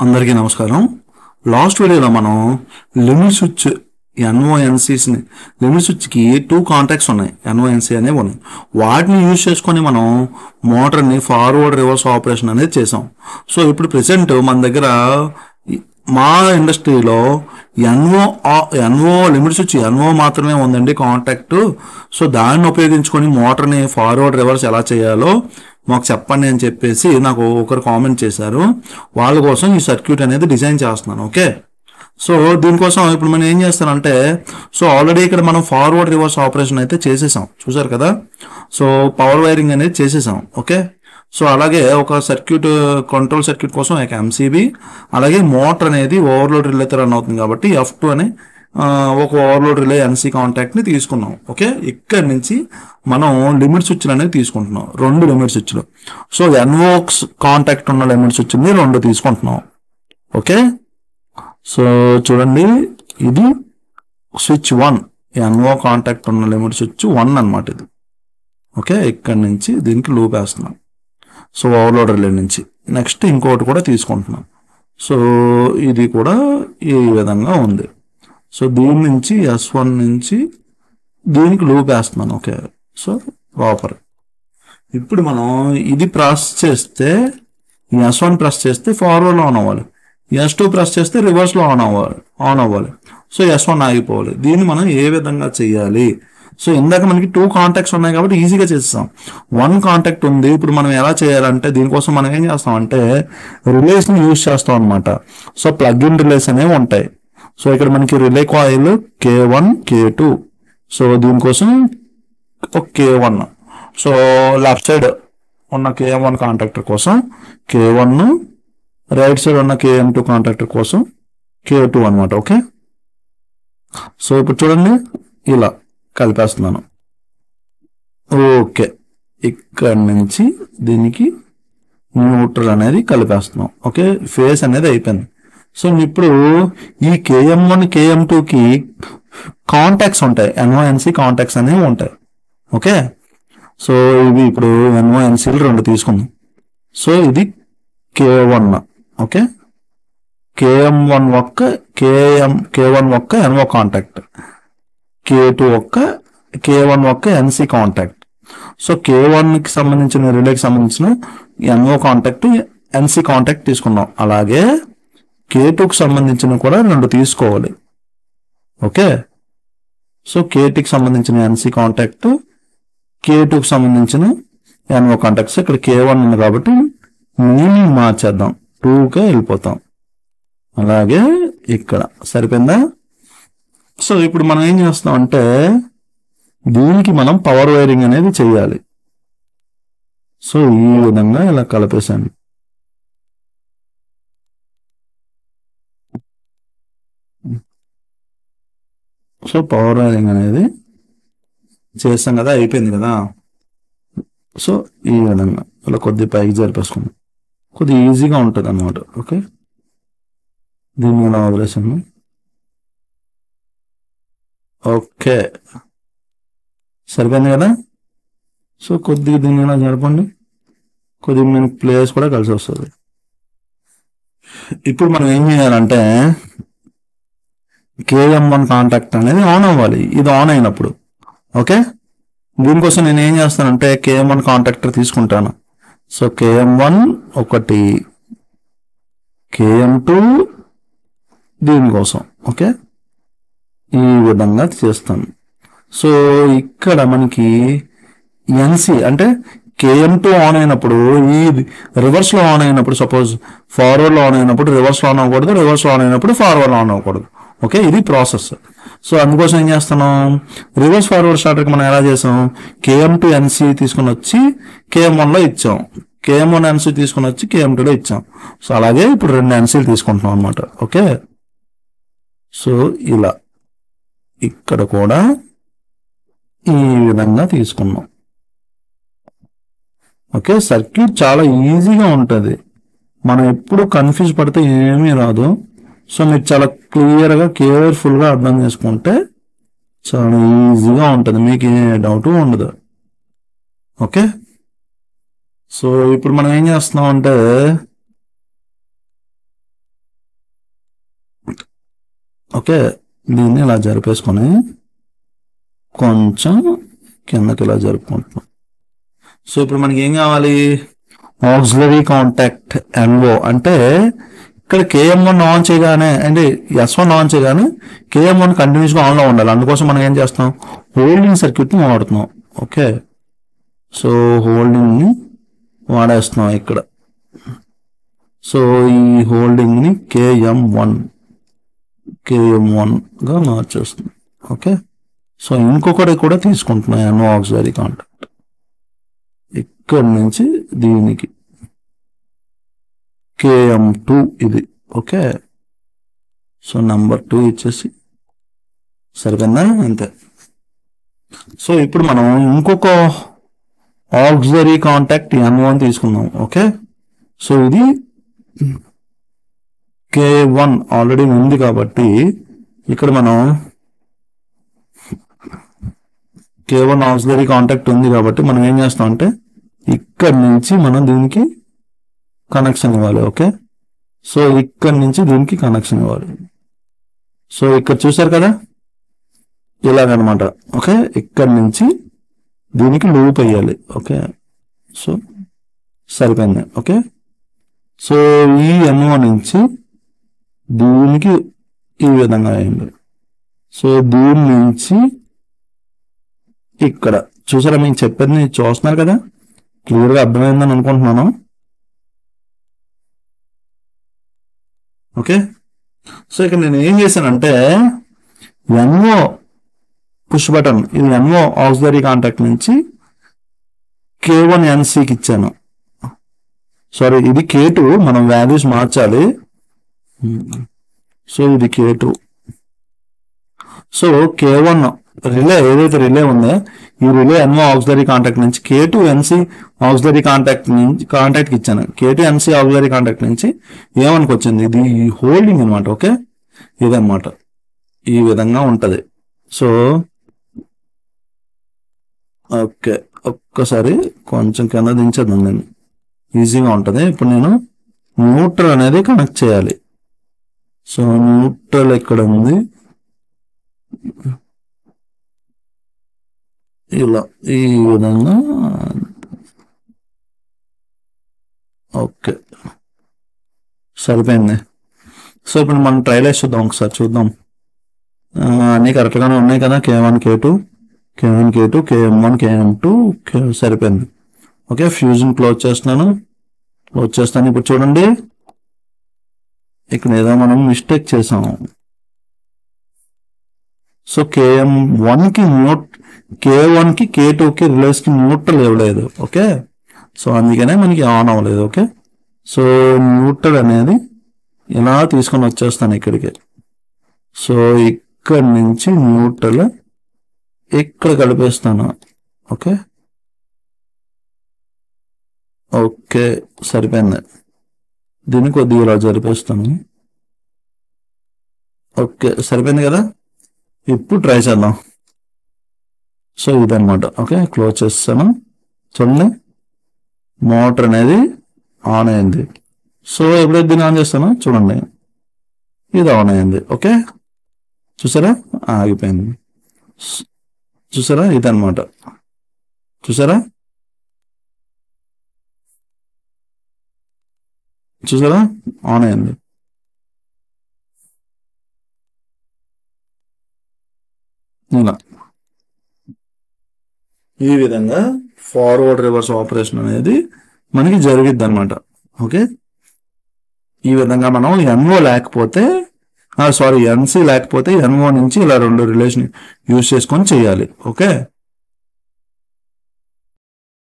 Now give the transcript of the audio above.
అందరికీ నమస్కారం. లాస్ట్ వీడియోలో మనం లిమిట్ స్విచ్ ఎన్ఓఎన్సీస్ని లిమిట్ స్విచ్కి 2 కాంటాక్ట్స్ ఉన్నాయి, ఎన్ఓఎన్సీ అనేవి ఉన్నాయి. వాటిని యూజ్ చేసుకొని మనం మోటార్ని ఫార్వర్డ్ రివర్స్ ఆపరేషన్ అనేది చేసాం. సో ఇప్పుడు ప్రెసెంట్ మన దగ్గర మా ఇండస్ట్రీలో ఎన్ఓ లిమిట్ స్విచ్ ఎన్ఓ మాత్రమే ఉందండి కాంటాక్ట్. సో దాన్ని ఉపయోగించుకొని మోటార్ని ఫార్వర్డ్ రివర్స్ ఎలా చేయాలో మాకు చెప్పండి అని చెప్పేసి నాకు ఒకరు కామెంట్ చేశారు. వాళ్ళ కోసం ఈ సర్క్యూట్ అనేది డిజైన్ చేస్తున్నాను. ఓకే, సో దీనికోసం ఇప్పుడు మనం ఏం చేస్తానంటే, సో ఆల్రెడీ ఇక్కడ మనం ఫార్వర్డ్ రివర్స్ ఆపరేషన్ అయితే చేసేసాం, చూసారు కదా. సో పవర్ వైరింగ్ అనేది చేసేసాం. ఓకే, సో అలాగే ఒక సర్క్యూట్ కంట్రోల్ సర్క్యూట్ కోసం ఒక ఎంసీబీ, అలాగే మోటార్ అనేది ఓవర్లోడ్ రిలేతో రన్ అవుతుంది కాబట్టి F2 అనే ఒక ఓవర్లోడ్ రిలే ఎన్సీ కాంటాక్ట్ని తీసుకున్నాం. ఓకే, ఇక్కడి నుంచి మనం లిమిట్ స్విచ్లు అనేది తీసుకుంటున్నాం, 2 లిమిట్ స్విచ్లు. సో ఎన్ఓక్స్ కాంటాక్ట్ ఉన్న లిమిట్ స్విచ్ని 2 తీసుకుంటున్నాం. ఓకే, సో చూడండి, ఇది స్విచ్ 1, ఎన్ఓ కాంటాక్ట్ ఉన్న లిమిట్ స్విచ్ 1 అనమాట ఇది. ఓకే, ఇక్కడి నుంచి దీనికి లూప్ వేస్తున్నాం. సో ఓవర్లోడ్ రిలే నుంచి నెక్స్ట్ ఇంకోటి కూడా తీసుకుంటున్నాం. సో ఇది కూడా ఈ విధంగా ఉంది. సో దీని నుంచి S1 నుంచి దీనికి లూప్ వేస్తున్నాను. Okay, so proper. ఇప్పుడు మనం ఇది ప్రెస్ చేస్తే, S1 ప్రెస్ చేస్తే ఫార్వర్డ్లో ఆన్ అవ్వాలి, S2 ప్రెస్ చేస్తే రివర్స్లో ఆన్ అవ్వాలి. సో S1 ఆగిపోవాలి. దీన్ని మనం ఏ విధంగా చేయాలి? సో ఇందాక మనకి 2 కాంటాక్ట్స్ ఉన్నాయి కాబట్టి ఈజీగా చేస్తాం. 1 కాంటాక్ట్ ఉంది. ఇప్పుడు మనం ఎలా చేయాలంటే, దీనికోసం మనం ఏం చేస్తాం అంటే రిలేస్ని యూజ్ చేస్తాం అనమాట. సో ప్లగ్ ఇన్ రిలేస్ అనేవి ఉంటాయి. సో ఇక్కడ మనకి relay coil K1 K2. So దీనికోసం ఒక K1. సో లెఫ్ట్ సైడ్ ఉన్న K1 కాంటాక్టర్ కోసం K1, రైట్ సైడ్ ఉన్న KM2 కాంటాక్టర్ కోసం K2 అనమాట. ఓకే, సో ఇప్పుడు చూడండి ఇలా కలిపేస్తున్నాను. ఓకే, ఇక్కడ నుంచి దీనికి న్యూట్రల్ అనేది కలిపేస్తున్నాం. ఓకే, ఫేస్ అనేది అయిపోయింది. సో ఇప్పుడు ఈ KM1 KM2కి కాంటాక్ట్స్ ఉంటాయి, ఎన్ఓఎన్సీ కాంటాక్ట్స్ అనేవి ఉంటాయి. ఓకే, సో ఇవి ఇప్పుడు ఎన్ఓఎన్సీలు 2 తీసుకుందాం. సో ఇది K1. ఓకే, KM1 ఒక్క K1 ఒక్క ఎన్ఓ కాంటాక్ట్, K2 ఒక్క K1 ఒక్క ఎన్సీ కాంటాక్ట్. సో K1కి సంబంధించిన రిలేకి సంబంధించిన ఎన్ఓ కాంటాక్ట్ ఎన్సీ కాంటాక్ట్ తీసుకున్నాం. అలాగే K2కి సంబంధించిన కూడా 2 తీసుకోవాలి. ఓకే, సో K2కి సంబంధించిన ఎన్సీ కాంటాక్ట్, K2కి సంబంధించిన ఎన్ఓ కాంటాక్ట్స్. ఇక్కడ K1 ఉంది కాబట్టి మీనింగ్ మార్చేద్దాం, 2కే వెళ్ళిపోతాం. అలాగే ఇక్కడ సరిపోయిందా? సో ఇప్పుడు మనం ఏం చేస్తాం అంటే దీనికి మనం పవర్ వైరింగ్ అనేది చేయాలి. సో ఈ విధంగా ఇలా కలిపేసాను. సో పవర్ వైరింగ్ అనేది చేస్తాం కదా, అయిపోయింది కదా. సో ఈ విధంగా ఇలా కొద్ది పైకి జరిపేసుకున్నాం, కొద్దిగా ఈజీగా ఉంటుంది అన్నమాట. ఓకే, దీన్ని ఇలా వదిలేసాను. ఓకే, సరిపోయింది కదా. సో కొద్దిగా దీన్ని ఇలా జరపండి, కొద్దిగా మన ప్లేస్ కూడా కలిసి వస్తుంది. ఇప్పుడు మనం ఏం చేయాలంటే KM1 కాంటాక్ట్ అనేది ఆన్ అవ్వాలి. ఇది ఆన్ అయినప్పుడు ఓకే, దీనికోసం నేను ఏం చేస్తానంటే KM1 కాంటాక్టర్ తీసుకుంటాను. సో KM1 ఒకటి, KM2 దీనికోసం. ఓకే, ఈ విధంగా చేస్తాను. సో ఇక్కడ మనకి ఎన్సీ అంటే KM2 ఆన్ అయినప్పుడు, ఈ రివర్స్లో ఆన్ అయినప్పుడు, సపోజ్ ఫార్వర్డ్లో ఆన్ అయినప్పుడు రివర్స్లో ఆన్ అవ్వకూడదు, రివర్స్లో ఆన్ అయినప్పుడు ఫార్వర్డ్లో ఆన్ అవ్వకూడదు. ఓకే, ఇది ప్రాసెస్. సో అందుకోసం ఏం చేస్తున్నాం, రివర్స్ ఫార్వర్డ్ స్టార్టర్కి మనం ఎలా చేసాం, KM2 ఎన్సీ తీసుకుని వచ్చి KM1లో ఇచ్చాం, KM1 ఎన్సీ తీసుకుని వచ్చి KM2లో ఇచ్చాం. సో అలాగే ఇప్పుడు 2 ఎన్సీలు తీసుకుంటున్నాం అనమాట. ఓకే, సో ఇలా ఇక్కడ కూడా ఈ విధంగా తీసుకున్నాం. ఓకే, సర్క్యూట్ చాలా ఈజీగా ఉంటుంది, మనం ఎప్పుడు కన్ఫ్యూజ్ పడితే ఏమీ రాదు. సో మీరు చాలా క్లియర్గా కేర్ఫుల్గా అర్థం చేసుకుంటే చాలా ఈజీగా ఉంటుంది, మీకు ఏ డౌట్ ఉండదు. ఓకే, సో ఇప్పుడు మనం ఏం చేస్తున్నాం అంటే ఓకే, దీన్ని ఇలా జరిపేసుకొని కొంచెం కిందకి ఇలా జరుపుకుంటున్నాం. సో ఇప్పుడు మనకి ఏం కావాలి, ఆక్సిలరీ కాంటాక్ట్ ఎన్ఓ అంటే ఇక్కడ KM1 ఆన్ చేయగానే అంటే S1 ఆన్ చేయగానే KM1 కంటిన్యూస్గా ఆన్లో ఉండాలి. అందుకోసం మనం ఏం చేస్తాం, హోల్డింగ్ సర్క్యూట్ని వాడుతున్నాం. ఓకే, సో హోల్డింగ్ని వాడేస్తున్నాం ఇక్కడ. సో ఈ హోల్డింగ్ని KM1గా మార్చేస్తుంది. ఓకే, సో ఇంకొకటి కూడా తీసుకుంటున్నాం ఎన్ఓ ఆక్సిలరీ కాంటాక్ట్ ఇక్కడ నుంచి దీనికి KM2 ఇది. ఓకే, సో నెంబర్ 2 ఇచ్చేసి సరిపోయిందా, అంతే. సో ఇప్పుడు మనం ఇంకొక ఆక్సిలరీ కాంటాక్ట్ N1 తీసుకుందాం. ఓకే, సో ఇది K1 ఆల్రెడీ ఉంది కాబట్టి ఇక్కడ మనం K1 ఆక్సిలరీ కాంటాక్ట్ ఉంది కాబట్టి మనం ఏం చేస్తాం అంటే ఇక్కడ నుంచి మనం దీనికి కనెక్షన్ ఇవ్వాలి. ఓకే, సో ఇక్కడ నుంచి దీనికి కనెక్షన్ ఇవ్వాలి. సో ఇక్కడ చూసారు కదా ఇలాగనమాట. ఓకే, ఇక్కడ నుంచి దీనికి లూప్ వేయాలి. ఓకే, సో సరిపోయింది. ఓకే, సో ఈ N1 నుంచి దీనికి ఈ విధంగా అయింది. సో దీని నుంచి ఇక్కడ చూసారా, మీకు చెప్పేది చూస్తున్నారు కదా, క్లియర్గా అర్థమైందని అనుకుంటున్నాను. ఓకే, సో ఇక్కడ నేను ఏం చేశానంటే ఎన్ఓ పుష్ బటన్, ఇది ఎన్ఓ ఆక్సిలరీ కాంటాక్ట్ నుంచి K1NCకి ఇచ్చాను. సారీ, ఇది K2, మనం వాల్యూస్ మార్చాలి. సో ఇది K2. సో K1 రిలే ఏదైతే రిలే ఉందో ఈ రిలే ఎన్ఓ ఆక్సిలరీ కాంటాక్ట్ నుంచి K2NC ఆక్సిలరీ కాంటాక్ట్కి ఇచ్చాను. K2NC ఆక్సిలరీ కాంటాక్ట్ నుంచి ఏమనుకు వచ్చింది, ఇది హోల్డింగ్ అనమాట. ఓకే, ఇదనమాట, ఈ విధంగా ఉంటుంది. సో ఓకే, ఒక్కసారి కొంచెం కింద దించేద్దాం, నేను ఈజీగా ఉంటుంది. ఇప్పుడు నేను న్యూట్రల్ అనేది కనెక్ట్ చేయాలి. సో న్యూట్రల్ ఎక్కడ ఉంది, ఇలా ఈ విధంగా. ఓకే, సరిపోయింది. సో ఇప్పుడు మనం ట్రైల్ వేసి చూద్దాం, ఒకసారి చూద్దాం అన్నీ కరెక్ట్గానే ఉన్నాయి కదా. K1 K2 K1 K2 KM1 KM2 సరిపోయింది. ఓకే, ఫ్యూజన్ క్లోజ్ చేస్తాను. ఇప్పుడు చూడండి, ఇక్కడ ఏదో మనం మిస్టేక్ చేసాము. సో K1కి K2కి రిలేస్కి న్యూట్రల్ ఇవ్వలేదు. ఓకే, సో అందుకనే మనకి ఆన్ అవ్వలేదు. ఓకే, సో న్యూట్రల్ అనేది ఇలా తీసుకొని వచ్చేస్తాను ఇక్కడికి. సో ఇక్కడ నుంచి న్యూట్రల్ ఇక్కడ కలిపేస్తాను. ఓకే, ఓకే సరిపోయింది. దీన్ని కొద్దిగా ఇలా జరిపేస్తాను. ఓకే, సరిపోయింది కదా. ఇప్పుడు ట్రై చేద్దాం. సో ఇదనమాట. ఓకే, క్లోజ్ చేస్తాను. చూడండి, మోటార్ అనేది ఆన్ అయింది. సో ఎప్పుడైతే దీన్ని ఆన్ చేస్తానో చూడండి, ఇది ఆన్ అయింది. ఓకే, చూసారా, ఆగిపోయింది. చూసారా, ఇదనమాట. చూసారా ఆన్ అయింది. ఇలా ఈ విధంగా ఫార్వర్డ్ రివర్స్ ఆపరేషన్ అనేది మనకి జరిగిద్ది అనమాట. ఓకే, ఈ విధంగా మనం ఎన్ఓ లేకపోతే NC లేకపోతే ఎన్ఓ నుంచి ఇలా రెండు రిలేషన్ యూజ్ చేసుకొని చేయాలి. ఓకే.